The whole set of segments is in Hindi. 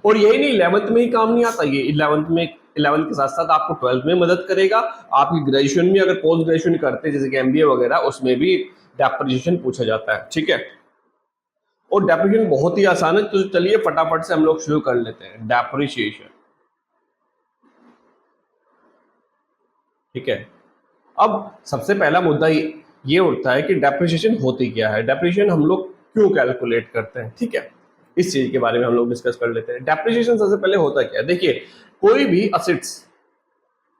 और यही नहीं 11th में ही काम नहीं आता, ये 11th के साथ साथ आपको 12th में मदद करेगा। आपकी ग्रेजुएशन में अगर पोस्ट ग्रेजुएशन करते हैं जैसे कि एमबीए वगैरह, उसमें भी डेप्रिसिएशन पूछा जाता है, ठीक है। और डेप्रिसिएशन बहुत ही आसान है, तो चलिए फटाफट से हम लोग शुरू कर लेते हैं डेप्रिसिएशन, ठीक है। अब सबसे पहला मुद्दा ये उठता है कि डेप्रिसिएशन होती क्या है, डेप्रिसिएशन हम लोग क्यों कैलकुलेट करते हैं, ठीक है। इस चीज के बारे में हम लोग डिस्कस कर लेते हैं। डेप्रिसिएशन सबसे पहले होता क्या है, देखिए कोई भी असेट्स,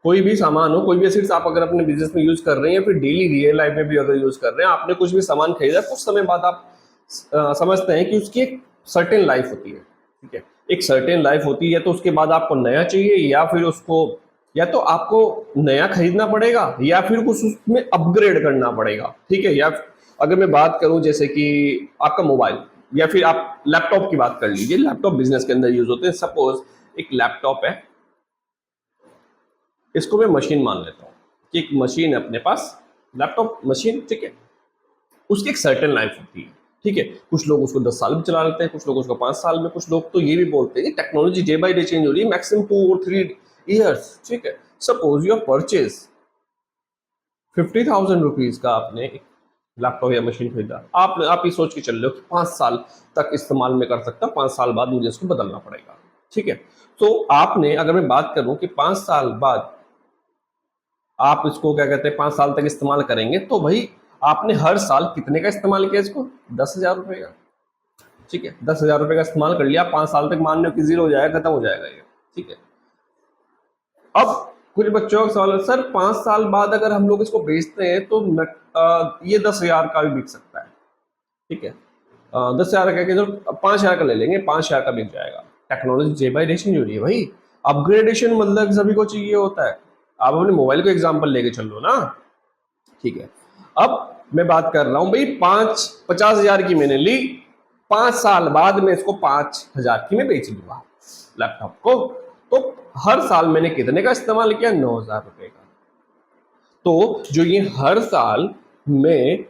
कोई भी सामान हो, कोई भी असेट्स आप अगर अपने बिजनेस में यूज कर रहे हैं या फिर डेली रियल लाइफ में भी अगर यूज कर रहे हैं, आपने कुछ भी सामान खरीदा, कुछ समय बाद आप समझते हैं कि उसकी एक सर्टेन लाइफ होती है, ठीक है। एक सर्टेन लाइफ होती है, तो उसके बाद आपको नया चाहिए, या फिर उसको या तो आपको नया खरीदना पड़ेगा या फिर कुछ उसमें अपग्रेड करना पड़ेगा, ठीक है। या अगर मैं बात करूं जैसे कि आपका मोबाइल या फिर आप लैपटॉप की बात कर लीजिए, लैपटॉप बिजनेस के अंदर यूज होते हैं। सपोज एक लैपटॉप है, इसको मैं मशीन मान लेता हूँ कि एक मशीन है अपने पास, लैपटॉप मशीन, ठीक है। उसकी एक सर्टेन लाइफ होती है, ठीक है। कुछ लोग उसको 10 साल में चला लेते हैं, कुछ लोग उसको 5 साल में, कुछ लोग तो ये भी बोलते हैं कि technology day by day change हो रही है, मैक्सिमम 2 और 3 ईयर्स, ठीक है। सपोज यू परचेज 50,000 रुपीज का आपने एक लैपटॉप या मशीन खरीदा, आप ये सोच के चल रहे हो कि 5 साल तक इस्तेमाल में कर सकता हूँ, 5 साल बाद मुझे इसको बदलना पड़ेगा, ठीक है। तो आपने, अगर मैं बात करूं कि 5 साल बाद आप इसको क्या कहते हैं 5 साल तक इस्तेमाल करेंगे, तो भाई आपने हर साल कितने का इस्तेमाल किया इसको, 10,000 रुपए का, ठीक है। 10,000 रुपए का इस्तेमाल कर लिया, 5 साल तक मान लो कि जीरो हो जाएगा, खत्म हो जाएगा ये, ठीक है। अब कुछ बच्चों का सवाल है, सर 5 साल बाद अगर हम लोग इसको बेचते हैं तो ये 10,000 का भी बिक सकता है, ठीक है। 10,000 का जो 5,000 का ले लेंगे, 5,000 का बिक जाएगा। Technology day by day change हो रही है भाई, अपग्रेडेशन मतलब सभी को चाहिए होता है। आप अपने मोबाइल को एग्जाम्पल लेके चलो ना, ठीक है। अब मैं बात कर रहा हूं भाई 50,000 की मैंने ली, 5 साल बाद मैं इसको 5,000 की मैं बेच दूंगा लैपटॉप को, तो हर साल मैंने कितने का इस्तेमाल किया, 9,000 रुपए का। तो जो ये हर साल मैं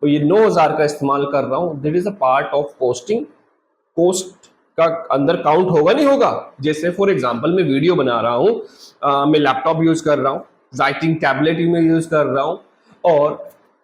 ये 9,000 का इस्तेमाल कर रहा हूं, that is a part of costing. Cost का अंदर काउंट होगा नहीं होगा, जैसे फॉर एग्जांपल मैं वीडियो बना रहा हूं, मैं लैपटॉप यूज कर रहा हूं, राइटिंग टैबलेट में यूज कर रहा हूं और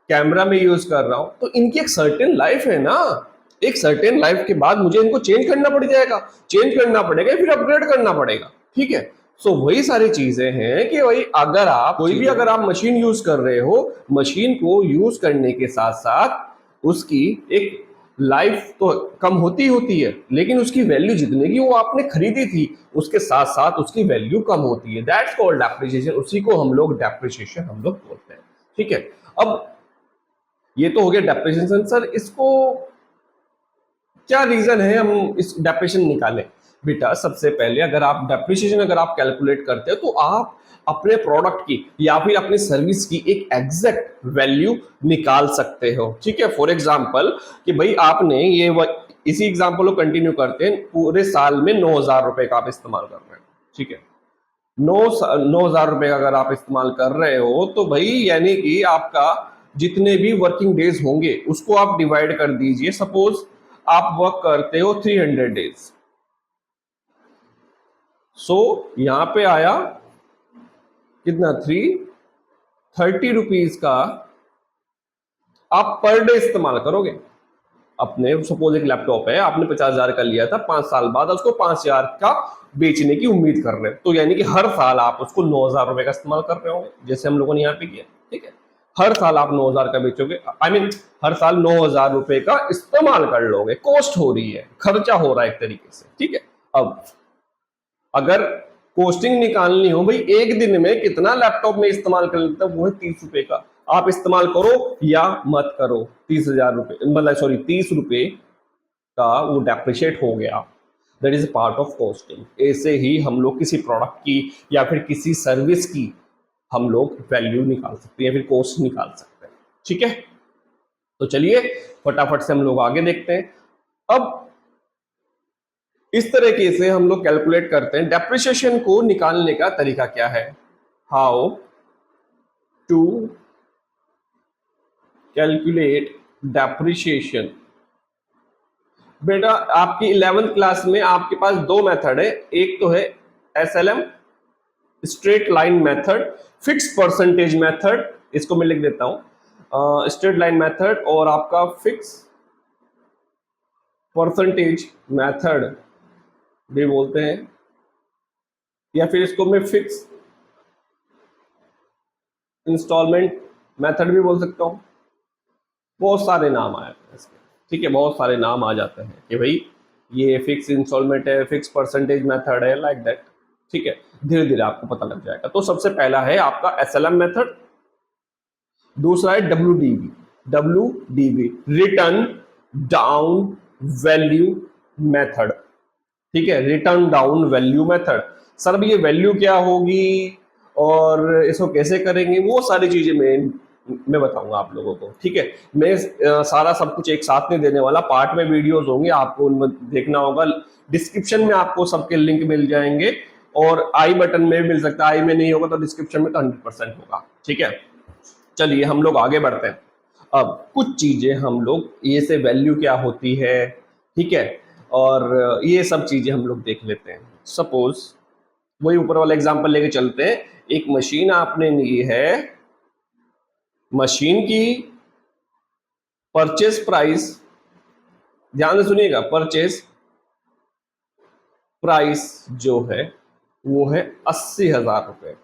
कैमरा में यूज कर रहा हूं, तो इनकी एक सर्टेन लाइफ है ना। एक सर्टेन लाइफ के बाद मुझे इनको चेंज करना पड़ जाएगा, चेंज करना पड़ेगा, फिर अपग्रेड करना पड़ेगा, ठीक है। सो वही सारी चीजें हैं कि भाई अगर आप कोई भी अगर आप मशीन यूज कर रहे हो, मशीन को यूज करने के साथ साथ उसकी एक लाइफ तो कम होती है, लेकिन उसकी वैल्यू जितने की वो आपने खरीदी थी उसके साथ साथ उसकी वैल्यू कम होती है, दैट्स कॉल्ड डेप्रिसिएशन। उसी को हम लोग डेप्रिसिएशन हम लोग बोलते हैं, ठीक है। अब ये तो हो गया डेप्रिसिएशन। सर इसको क्या रीजन है हम इस डेप्रिसिएशन निकालें, बेटा सबसे पहले अगर आप डेप्रिसिएशन अगर आप कैलकुलेट करते हो तो आप अपने प्रोडक्ट की या फिर अपनी सर्विस की एक एग्जैक्ट वैल्यू निकाल सकते हो, ठीक है। फॉर एग्जांपल कि भाई आपने इसी एग्जांपल को कंटिन्यू करते हैं, पूरे साल में 9,000 रुपए का आप इस्तेमाल कर रहे हैं, ठीक है। 9,000 रुपए का अगर आप इस्तेमाल कर रहे हो तो भाई यानी कि आपका जितने भी वर्किंग डेज होंगे उसको आप डिवाइड कर दीजिए। सपोज आप वर्क करते हो 300 डेज, सो यहां पे आया कितना, 30 रुपीज का आप पर डे इस्तेमाल करोगे अपने। सपोज एक लैपटॉप है, आपने 50,000 का लिया था, 5 साल बाद उसको 5,000 का बेचने की उम्मीद कर रहे हैं, तो यानी कि हर साल आप उसको 9,000 रुपए का इस्तेमाल कर रहे होंगे, जैसे हम लोगों ने यहाँ पे किया, ठीक है। हर साल आप 9,000 का बेचोगे, आई मीन हर साल 9,000 रुपए का इस्तेमाल कर लोगे, कॉस्ट हो रही है, खर्चा हो रहा है एक तरीके से, ठीक है। अब अगर कॉस्टिंग निकालनी हो भाई एक दिन में कितना लैपटॉप में इस्तेमाल कर लेता है, वो है 30 रुपए का। आप इस्तेमाल करो या मत करो, 30,000 रुपए मतलब सॉरी 30 रुपए का वो डेप्रिशिएट हो गया, that is part of costing. ऐसे ही हम लोग किसी प्रोडक्ट की या फिर किसी सर्विस की हम लोग वैल्यू निकाल सकते हैं या फिर कॉस्ट निकाल सकते हैं, ठीक है। तो चलिए फटाफट से हम लोग आगे देखते हैं। अब इस तरीके से हम लोग कैलकुलेट करते हैं डेप्रिसिएशन को निकालने का तरीका क्या है, हाउ टू कैलकुलेट डेप्रिसिएशन बेटा आपकी 11th क्लास में आपके पास दो मेथड है, एक तो है SLM straight line method, fix percentage method, इसको मैं लिख देता हूं स्ट्रेट लाइन मेथड, और आपका फिक्स परसेंटेज मेथड भी बोलते हैं, या फिर इसको मैं फिक्स इंस्टॉलमेंट मेथड भी बोल सकता हूं। बहुत सारे नाम आए हैं इसके, ठीक है, बहुत सारे नाम आ जाते हैं कि भाई ये फिक्स इंस्टॉलमेंट है, फिक्स परसेंटेज मेथड है, लाइक दैट, ठीक है, धीरे धीरे आपको पता लग जाएगा। तो सबसे पहला है आपका SLM मेथड, दूसरा है WDV return down value method, ठीक है, return down value method. Sir ये वैल्यू क्या होगी और इसको कैसे करेंगे, वो सारी चीजें मैं बताऊंगा आप लोगों को, ठीक है। मैं सारा सब कुछ एक साथ नहीं देने वाला, पार्ट में वीडियोस होंगे, आपको उनमें देखना होगा। डिस्क्रिप्शन में आपको सबके लिंक मिल जाएंगे, और आई बटन में भी मिल सकता है, आई में नहीं होगा तो डिस्क्रिप्शन में तो 100% होगा, ठीक है। चलिए हम लोग आगे बढ़ते हैं। अब कुछ चीजें हम लोग, ये से वैल्यू क्या होती है, ठीक है, और ये सब चीजें हम लोग देख लेते हैं। सपोज वही ऊपर वाला एग्जांपल लेके चलते हैं। एक मशीन आपने ली है, मशीन की परचेस प्राइस, ध्यान से सुनिएगा, परचेस प्राइस जो है वो है 80,000 रुपए।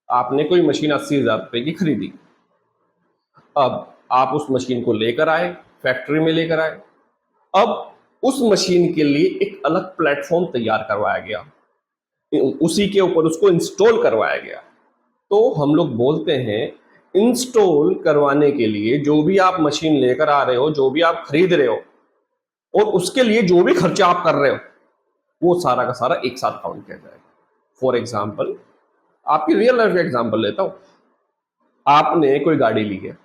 आपने कोई मशीन 80,000 रुपए की खरीदी। अब आप उस मशीन को लेकर आए, फैक्ट्री में लेकर आए। अब उस मशीन के लिए एक अलग प्लेटफॉर्म तैयार करवाया गया, उसी के ऊपर उसको इंस्टॉल करवाया गया। तो हम लोग बोलते हैं इंस्टॉल करवाने के लिए जो भी आप मशीन लेकर आ रहे हो, जो भी आप खरीद रहे हो, और उसके लिए जो भी खर्चा आप कर रहे हो, वो सारा का सारा एक साथ काउंट किया जाएगा। फॉर एग्जाम्पल, आपकी रियल लाइफ एग्जाम्पल लेता हूं। आपने कोई गाड़ी ली है,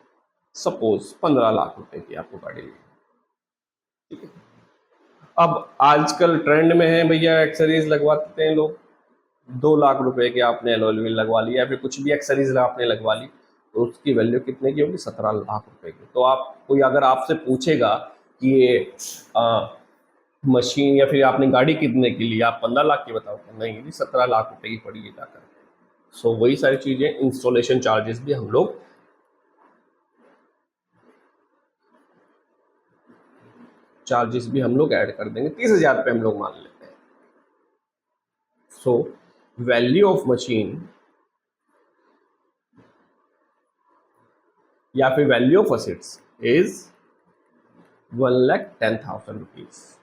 सपोज 15 लाख रुपए की आपको गाड़ी ली, ठीक है। अब आजकल ट्रेंड में है भैया एक्सेसरीज लगवाते हैं लोग, 2 लाख रुपए के आपने एलॉय व्हील लगवा लिया, या फिर कुछ भी एक्सेसरीज आपने लगवा ली, तो उसकी वैल्यू कितने की होगी, 17 लाख रुपए की। तो आप कोई अगर आपसे पूछेगा कि ये मशीन या फिर आपने गाड़ी कितने की ली, आप 15 लाख की बताओगे, नहीं जी 17 लाख रुपए की पड़ी है जाकर। सो वही सारी चीजें, इंस्टॉलेशन चार्जेस भी हम लोग ऐड कर देंगे, 30,000 रुपए हम लोग मान लेते हैं। सो वैल्यू ऑफ मशीन या फिर value of assets is 1,10,000 rupees.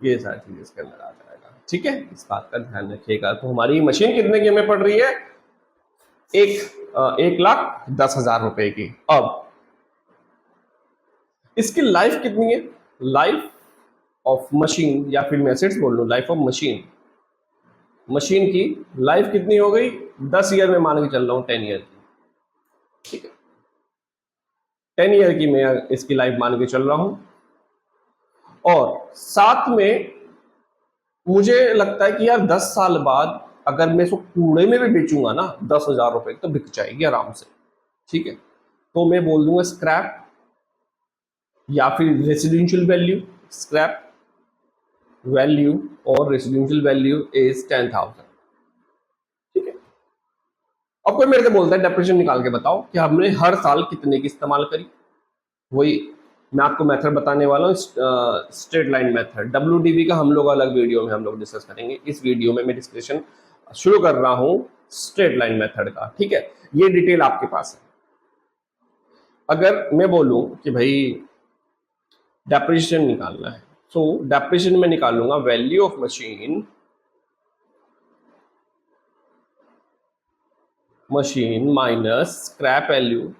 ये सारी चीज इसके अंदर आ जाएगा, ठीक है, इस बात का ध्यान रखिएगा। तो हमारी मशीन कितने की हमें पड़ रही है, 1,10,000 रुपए की। अब इसकी लाइफ कितनी है, लाइफ ऑफ मशीन, या फिर मैं एसेट्स बोल लूं, लाइफ ऑफ मशीन, मशीन की लाइफ कितनी हो गई, 10 ईयर में मान के चल रहा हूं, 10 ईयर की, ठीक है, 10 ईयर की मैं इसकी लाइफ मान के चल रहा हूं। और साथ में मुझे लगता है कि यार 10 साल बाद अगर मैं इसको कूड़े में भी बेचूंगा ना 10,000 रुपए तो बिक जाएगी आराम से, ठीक है। तो मैं बोल दूंगा स्क्रैप, या फिर रेसिडेंशियल वैल्यू, स्क्रैप वैल्यू और रेसिडेंशियल वैल्यू इज 10,000, ठीक है। अब कोई मेरे से बोलता है डेप्रिसिएशन निकाल के बताओ कि हमने हर साल कितने की इस्तेमाल करी। वही मैं आपको मेथड बताने वाला हूँ, स्ट्रेट लाइन मेथड। WDV का हम लोग अलग वीडियो में हम लोग डिस्कस करेंगे। इस वीडियो में मैं डिस्कशन शुरू कर रहा हूँ स्ट्रेट लाइन मेथड का, ठीक है। ये डिटेल आपके पास है। अगर मैं बोलूं कि भाई डेप्रिसिएशन निकालना है, तो डेप्रिसिएशन में निकालूंगा value of machine minus scrap value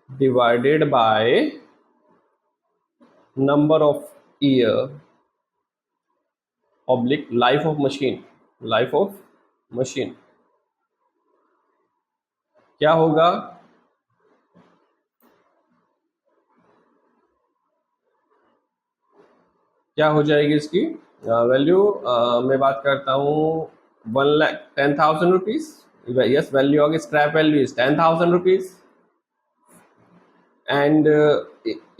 divided by number of year oblique life of machine, life of machine क्या होगा, क्या हो जाएगी इसकी वैल्यू, मैं बात करता हूँ 1,10,000 rupees, yes, value of scrap value is 10,000 rupees and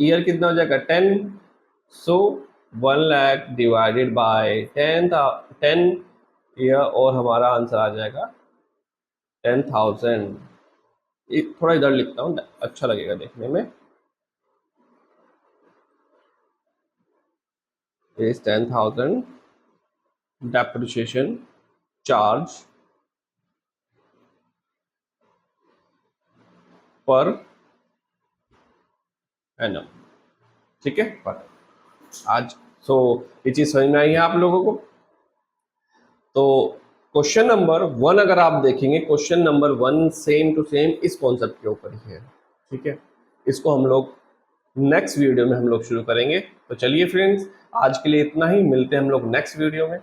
year कितना हो जाएगा 10, सो 1 लाख डिवाइडेड बाय 10 ईयर और हमारा आंसर आ जाएगा 10,000। थोड़ा इधर लिखता हूँ, अच्छा लगेगा देखने में। is 10,000 depreciation charge per annum. ठीक है, पर आज ये चीज समझ में आई है आप लोगों को। तो क्वेश्चन नंबर 1 अगर आप देखेंगे, question number 1 same to same इस कॉन्सेप्ट के ऊपर ही है। ठीक है, इसको हम लोग नेक्स्ट वीडियो में हम लोग शुरू करेंगे। तो चलिए फ्रेंड्स, आज के लिए इतना ही, मिलते हैं हम लोग नेक्स्ट वीडियो में।